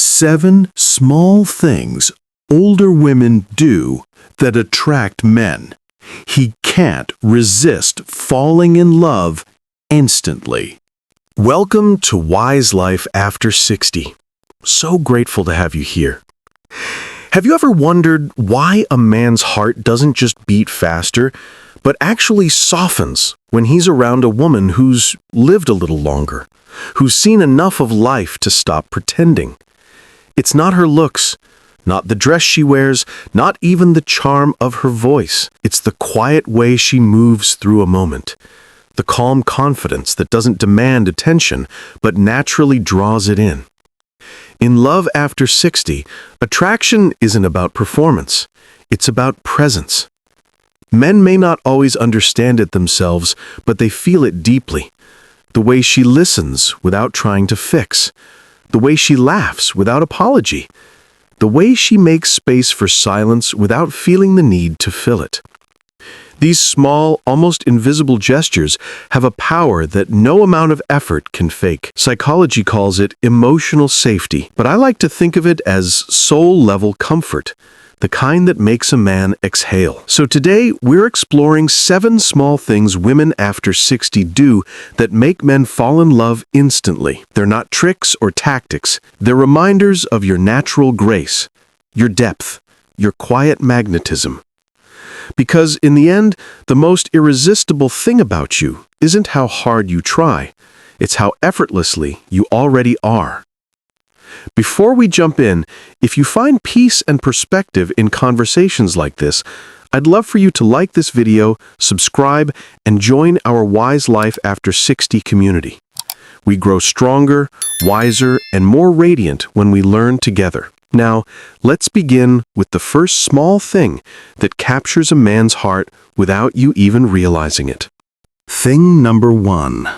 7 small things older women do that attract men. He can't resist falling in love instantly. Welcome to Wise Life After 60. So grateful to have you here. Have you ever wondered why a man's heart doesn't just beat faster, but actually softens when he's around a woman who's lived a little longer, who's seen enough of life to stop pretending? It's not her looks, not the dress she wears, not even the charm of her voice. It's the quiet way she moves through a moment, the calm confidence that doesn't demand attention, but naturally draws it in. In Love After 60, attraction isn't about performance. It's about presence. Men may not always understand it themselves, but they feel it deeply. The way she listens without trying to fix. The way she laughs without apology. The way she makes space for silence without feeling the need to fill it. These small, almost invisible gestures have a power that no amount of effort can fake. Psychology calls it emotional safety, but I like to think of it as soul-level comfort, the kind that makes a man exhale. So today, we're exploring 7 small things women after 60 do that make men fall in love instantly. They're not tricks or tactics. They're reminders of your natural grace, your depth, your quiet magnetism. Because in the end, the most irresistible thing about you isn't how hard you try, it's how effortlessly you already are. Before we jump in, if you find peace and perspective in conversations like this, I'd love for you to like this video, subscribe, and join our Wise Life After 60 community. We grow stronger, wiser, and more radiant when we learn together. Now, let's begin with the first small thing that captures a man's heart without you even realizing it. Thing number 1.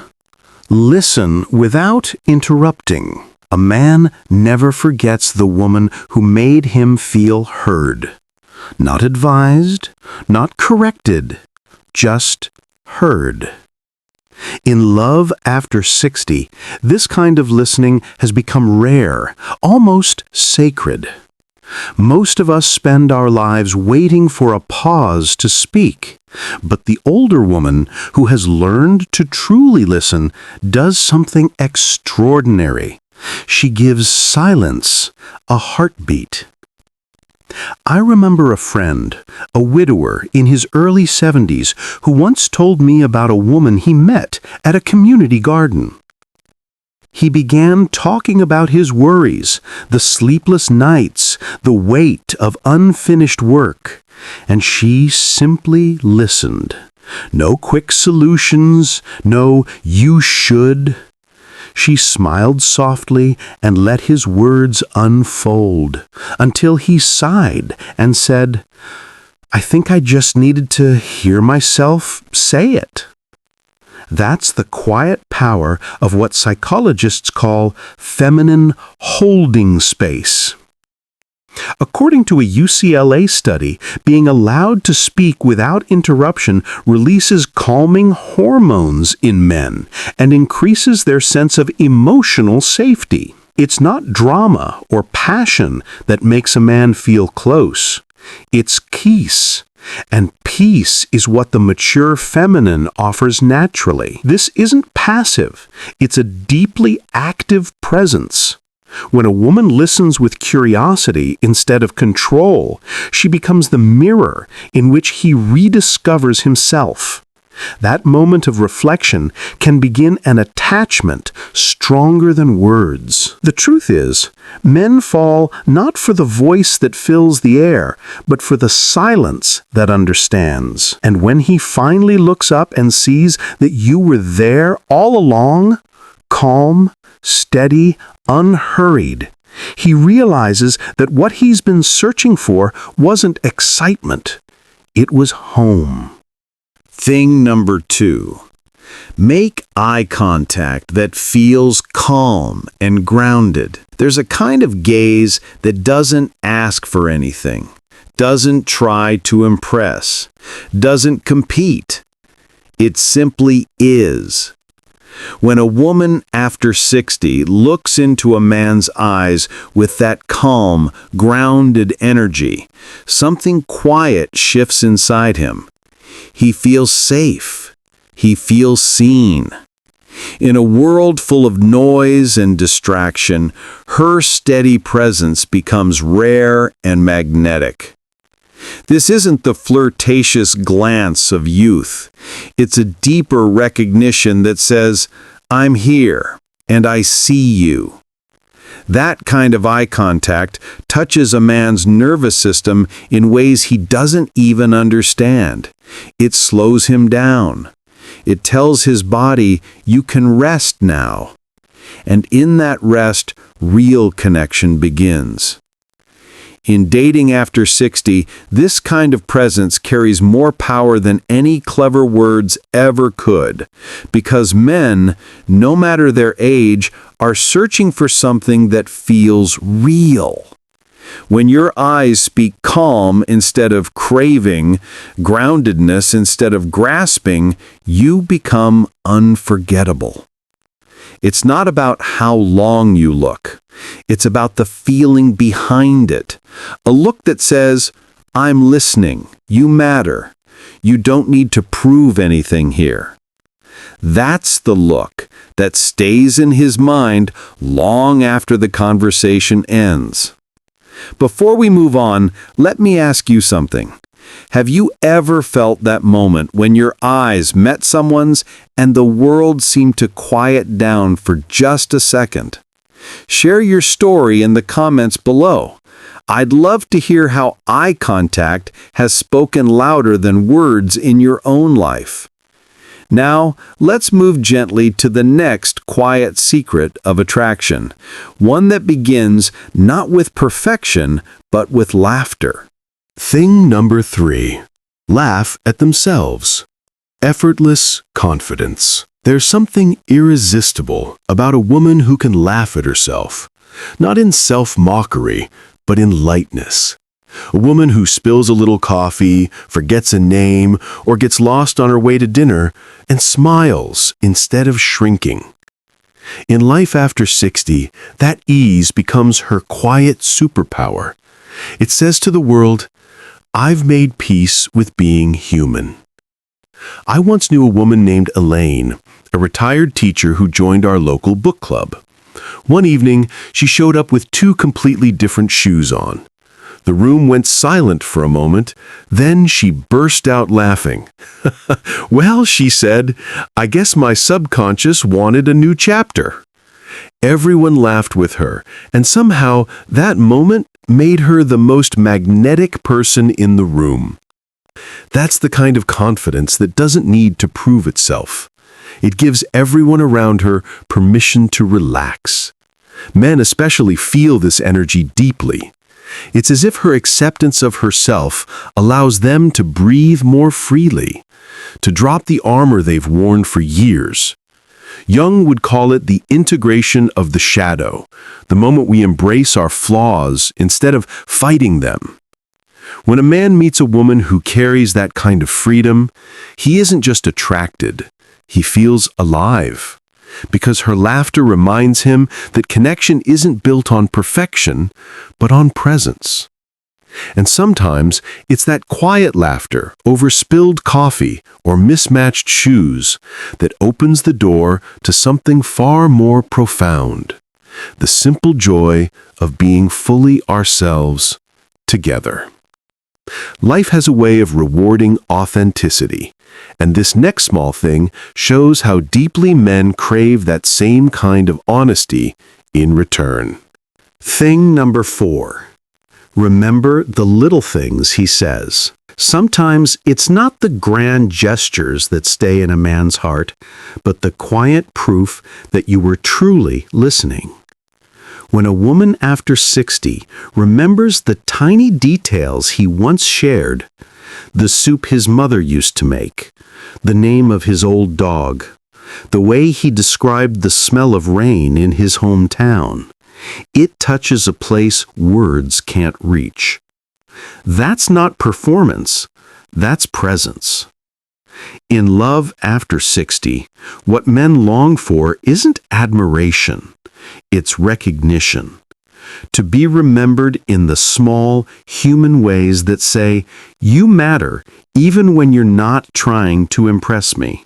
Listen without interrupting. A man never forgets the woman who made him feel heard. Not advised, not corrected, just heard. In Love After 60, this kind of listening has become rare, almost sacred. Most of us spend our lives waiting for a pause to speak, but the older woman who has learned to truly listen does something extraordinary. She gives silence a heartbeat. I remember a friend, a widower in his early 70s, who once told me about a woman he met at a community garden. He began talking about his worries, the sleepless nights, the weight of unfinished work, and she simply listened. No quick solutions, no "you should." She smiled softly and let his words unfold until he sighed and said, "I think I just needed to hear myself say it." That's the quiet power of what psychologists call feminine holding space. According to a UCLA study, being allowed to speak without interruption releases calming hormones in men and increases their sense of emotional safety. It's not drama or passion that makes a man feel close. It's peace. And peace is what the mature feminine offers naturally. This isn't passive. It's a deeply active presence. When a woman listens with curiosity instead of control, she becomes the mirror in which he rediscovers himself. That moment of reflection can begin an attachment stronger than words. The truth is, men fall not for the voice that fills the air, but for the silence that understands. And when he finally looks up and sees that you were there all along, calm, steady, unhurried, he realizes that what he's been searching for wasn't excitement, it was home. Thing number 2. Make eye contact that feels calm and grounded. There's a kind of gaze that doesn't ask for anything, doesn't try to impress, doesn't compete. It simply is. When a woman after 60 looks into a man's eyes with that calm, grounded energy, something quiet shifts inside him. He feels safe. He feels seen. In a world full of noise and distraction, her steady presence becomes rare and magnetic. This isn't the flirtatious glance of youth. It's a deeper recognition that says, "I'm here, and I see you." That kind of eye contact touches a man's nervous system in ways he doesn't even understand. It slows him down. It tells his body, "You can rest now." And in that rest, real connection begins. In dating after 60, this kind of presence carries more power than any clever words ever could, because men, no matter their age, are searching for something that feels real. When your eyes speak calm instead of craving, groundedness instead of grasping, you become unforgettable. It's not about how long you look. It's about the feeling behind it. A look that says, "I'm listening. You matter. You don't need to prove anything here." That's the look that stays in his mind long after the conversation ends. Before we move on, let me ask you something. Have you ever felt that moment when your eyes met someone's and the world seemed to quiet down for just a second? Share your story in the comments below. I'd love to hear how eye contact has spoken louder than words in your own life. Now, let's move gently to the next quiet secret of attraction, one that begins not with perfection, but with laughter. Thing number 3. Laugh at themselves. Effortless confidence. There's something irresistible about a woman who can laugh at herself, not in self-mockery, but in lightness. A woman who spills a little coffee, forgets a name, or gets lost on her way to dinner, and smiles instead of shrinking. In life after 60, that ease becomes her quiet superpower. It says to the world, "I've made peace with being human." I once knew a woman named Elaine, a retired teacher who joined our local book club. One evening, she showed up with 2 completely different shoes on. The room went silent for a moment, then she burst out laughing. "Well," she said, "I guess my subconscious wanted a new chapter." Everyone laughed with her, and somehow that moment made her the most magnetic person in the room. That's the kind of confidence that doesn't need to prove itself. It gives everyone around her permission to relax. Men especially feel this energy deeply. It's as if her acceptance of herself allows them to breathe more freely, to drop the armor they've worn for years. Jung would call it the integration of the shadow, the moment we embrace our flaws instead of fighting them. When a man meets a woman who carries that kind of freedom, he isn't just attracted, he feels alive. Because her laughter reminds him that connection isn't built on perfection, but on presence. And sometimes it's that quiet laughter over spilled coffee or mismatched shoes that opens the door to something far more profound. The simple joy of being fully ourselves together. Life has a way of rewarding authenticity, and this next small thing shows how deeply men crave that same kind of honesty in return. Thing number 4. Remember the little things he says. Sometimes it's not the grand gestures that stay in a man's heart, but the quiet proof that you were truly listening. When a woman after 60 remembers the tiny details he once shared, the soup his mother used to make, the name of his old dog, the way he described the smell of rain in his hometown, it touches a place words can't reach. That's not performance, that's presence. In love after 60, what men long for isn't admiration, it's recognition. To be remembered in the small, human ways that say, "You matter even when you're not trying to impress me."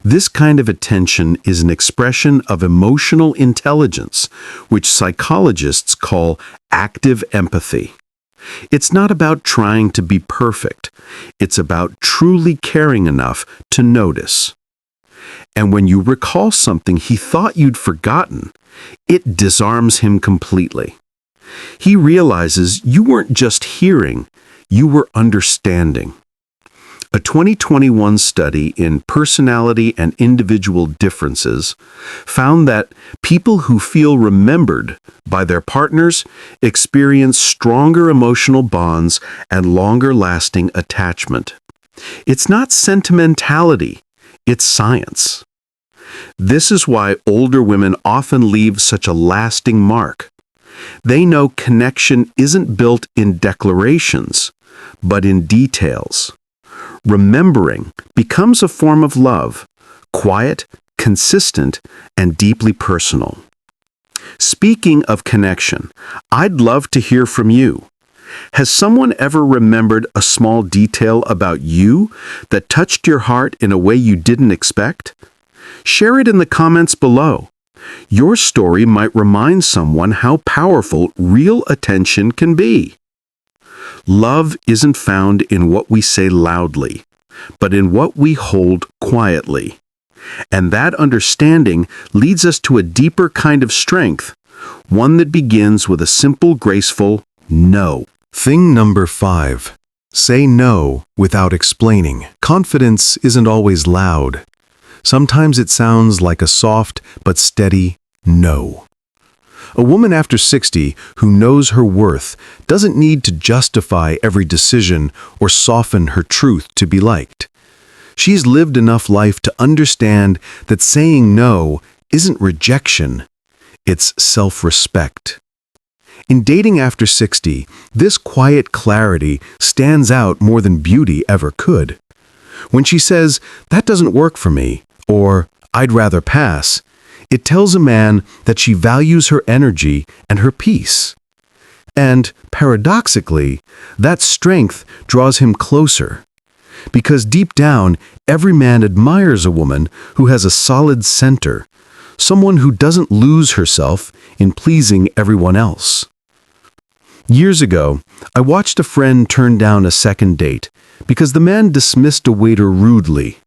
This kind of attention is an expression of emotional intelligence, which psychologists call active empathy. It's not about trying to be perfect. It's about truly caring enough to notice. And when you recall something he thought you'd forgotten, it disarms him completely. He realizes you weren't just hearing, you were understanding. A 2021 study in Personality and Individual Differences found that people who feel remembered by their partners experience stronger emotional bonds and longer-lasting attachment. It's not sentimentality, it's science. This is why older women often leave such a lasting mark. They know connection isn't built in declarations, but in details. Remembering becomes a form of love, quiet, consistent, and deeply personal. Speaking of connection, I'd love to hear from you. Has someone ever remembered a small detail about you that touched your heart in a way you didn't expect? Share it in the comments below. Your story might remind someone how powerful real attention can be. Love isn't found in what we say loudly, but in what we hold quietly. And that understanding leads us to a deeper kind of strength, one that begins with a simple, graceful no. Thing number 5. Say no without explaining. Confidence isn't always loud. Sometimes it sounds like a soft but steady no. A woman after 60 who knows her worth doesn't need to justify every decision or soften her truth to be liked. She's lived enough life to understand that saying no isn't rejection, it's self-respect. In dating after 60, this quiet clarity stands out more than beauty ever could. When she says, "That doesn't work for me," or "I'd rather pass," it tells a man that she values her energy and her peace. And, paradoxically, that strength draws him closer. Because deep down, every man admires a woman who has a solid center, someone who doesn't lose herself in pleasing everyone else. Years ago, I watched a friend turn down a second date because the man dismissed a waiter rudely.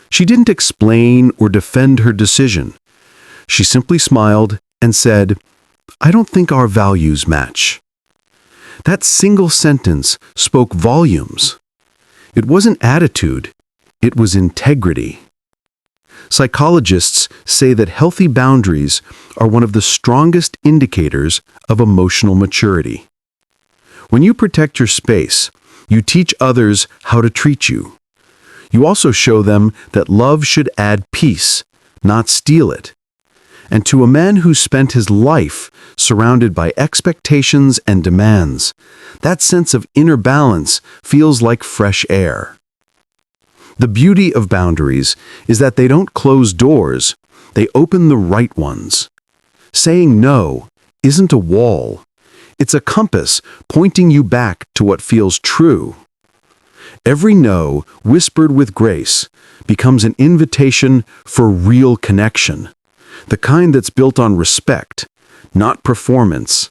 She didn't explain or defend her decision. She simply smiled and said, "I don't think our values match." That single sentence spoke volumes. It wasn't attitude, it was integrity. Psychologists say that healthy boundaries are one of the strongest indicators of emotional maturity. When you protect your space, you teach others how to treat you. You also show them that love should add peace, not steal it. And to a man who spent his life surrounded by expectations and demands, that sense of inner balance feels like fresh air. The beauty of boundaries is that they don't close doors, they open the right ones. Saying no isn't a wall, it's a compass pointing you back to what feels true. Every no, whispered with grace, becomes an invitation for real connection. The kind that's built on respect, not performance.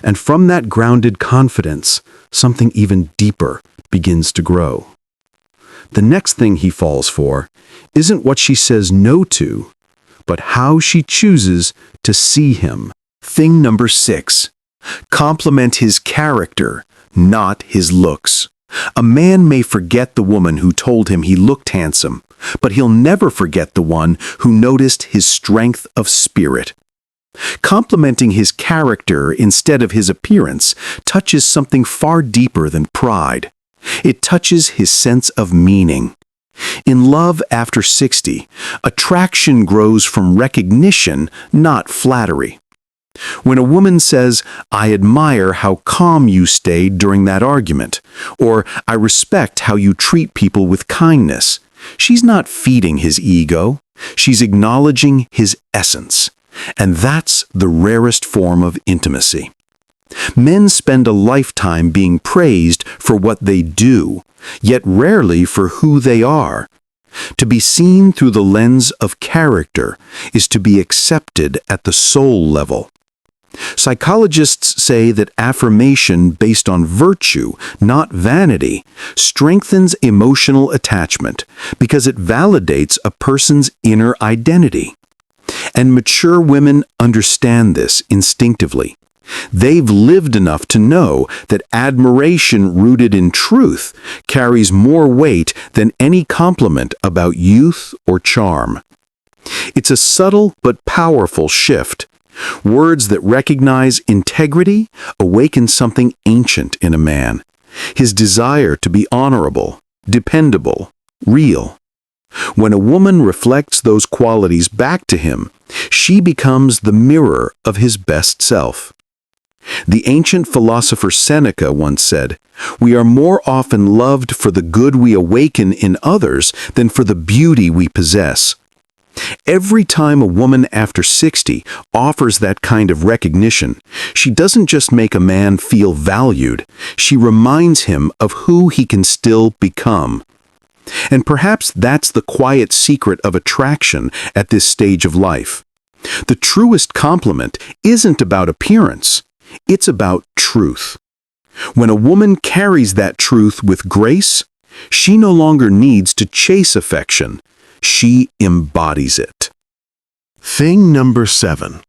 And from that grounded confidence, something even deeper begins to grow. The next thing he falls for isn't what she says no to, but how she chooses to see him. Thing number 6. Compliment his character, not his looks. A man may forget the woman who told him he looked handsome, but he'll never forget the one who noticed his strength of spirit. Complimenting his character instead of his appearance touches something far deeper than pride. It touches his sense of meaning. In love after 60, attraction grows from recognition, not flattery. When a woman says, "I admire how calm you stayed during that argument," or "I respect how you treat people with kindness," she's not feeding his ego. She's acknowledging his essence. And that's the rarest form of intimacy. Men spend a lifetime being praised for what they do, yet rarely for who they are. To be seen through the lens of character is to be accepted at the soul level. Psychologists say that affirmation based on virtue, not vanity, strengthens emotional attachment because it validates a person's inner identity. And mature women understand this instinctively. They've lived enough to know that admiration rooted in truth carries more weight than any compliment about youth or charm. It's a subtle but powerful shift. Words that recognize integrity awaken something ancient in a man. His desire to be honorable, dependable, real. When a woman reflects those qualities back to him, she becomes the mirror of his best self. The ancient philosopher Seneca once said, "We are more often loved for the good we awaken in others than for the beauty we possess." Every time a woman after 60 offers that kind of recognition, she doesn't just make a man feel valued, she reminds him of who he can still become. And perhaps that's the quiet secret of attraction at this stage of life. The truest compliment isn't about appearance, it's about truth. When a woman carries that truth with grace, she no longer needs to chase affection. She embodies it. Thing number 7.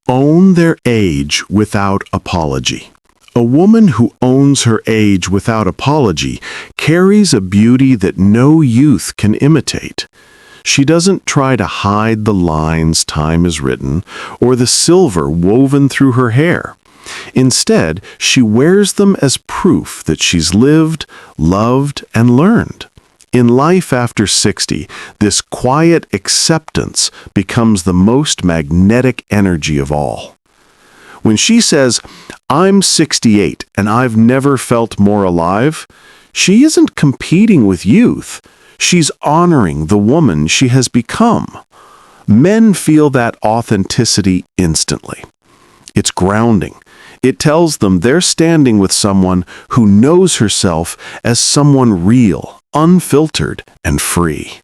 Own their age without apology. A woman who owns her age without apology carries a beauty that no youth can imitate. She doesn't try to hide the lines time has written or the silver woven through her hair. Instead, she wears them as proof that she's lived, loved, and learned. In life after 60, this quiet acceptance becomes the most magnetic energy of all. When she says, "I'm 68 and I've never felt more alive," she isn't competing with youth. She's honoring the woman she has become. Men feel that authenticity instantly. It's grounding. It tells them they're standing with someone who knows herself as someone real, unfiltered, and free.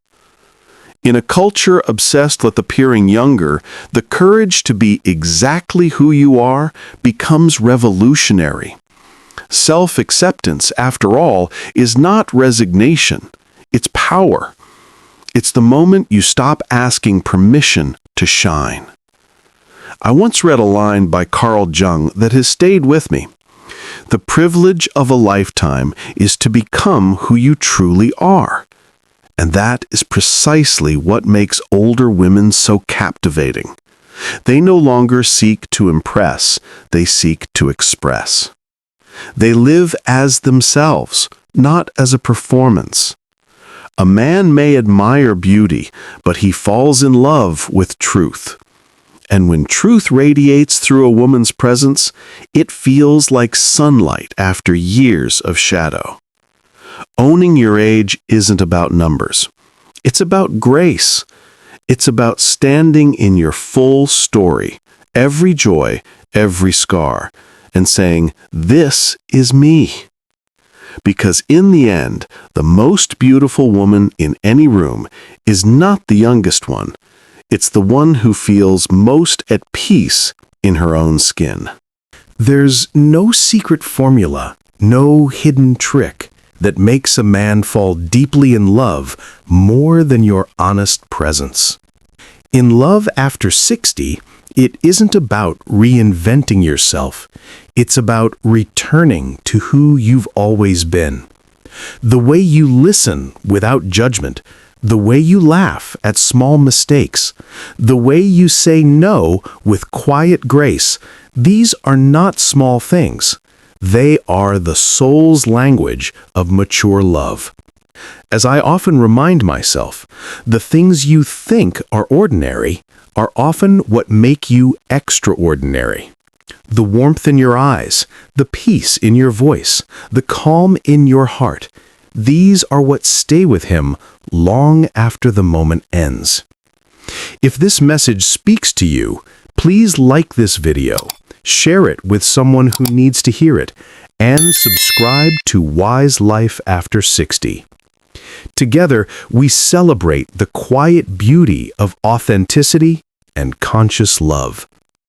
In a culture obsessed with appearing younger, the courage to be exactly who you are becomes revolutionary. Self-acceptance, after all, is not resignation. It's power. It's the moment you stop asking permission to shine. I once read a line by Carl Jung that has stayed with me. The privilege of a lifetime is to become who you truly are. And that is precisely what makes older women so captivating. They no longer seek to impress, they seek to express. They live as themselves, not as a performance. A man may admire beauty, but he falls in love with truth. And when truth radiates through a woman's presence, it feels like sunlight after years of shadow. Owning your age isn't about numbers. It's about grace. It's about standing in your full story, every joy, every scar, and saying, "This is me." Because in the end, the most beautiful woman in any room is not the youngest one. It's the one who feels most at peace in her own skin. There's no secret formula, no hidden trick that makes a man fall deeply in love more than your honest presence. In love after 60, it isn't about reinventing yourself. It's about returning to who you've always been. The way you listen without judgment, the way you laugh at small mistakes, the way you say no with quiet grace, these are not small things. They are the soul's language of mature love. As I often remind myself, the things you think are ordinary are often what make you extraordinary. The warmth in your eyes, the peace in your voice, the calm in your heart, these are what stay with him long after the moment ends. If this message speaks to you, please like this video, share it with someone who needs to hear it, and subscribe to Wise Life After 60. Together, we celebrate the quiet beauty of authenticity and conscious love.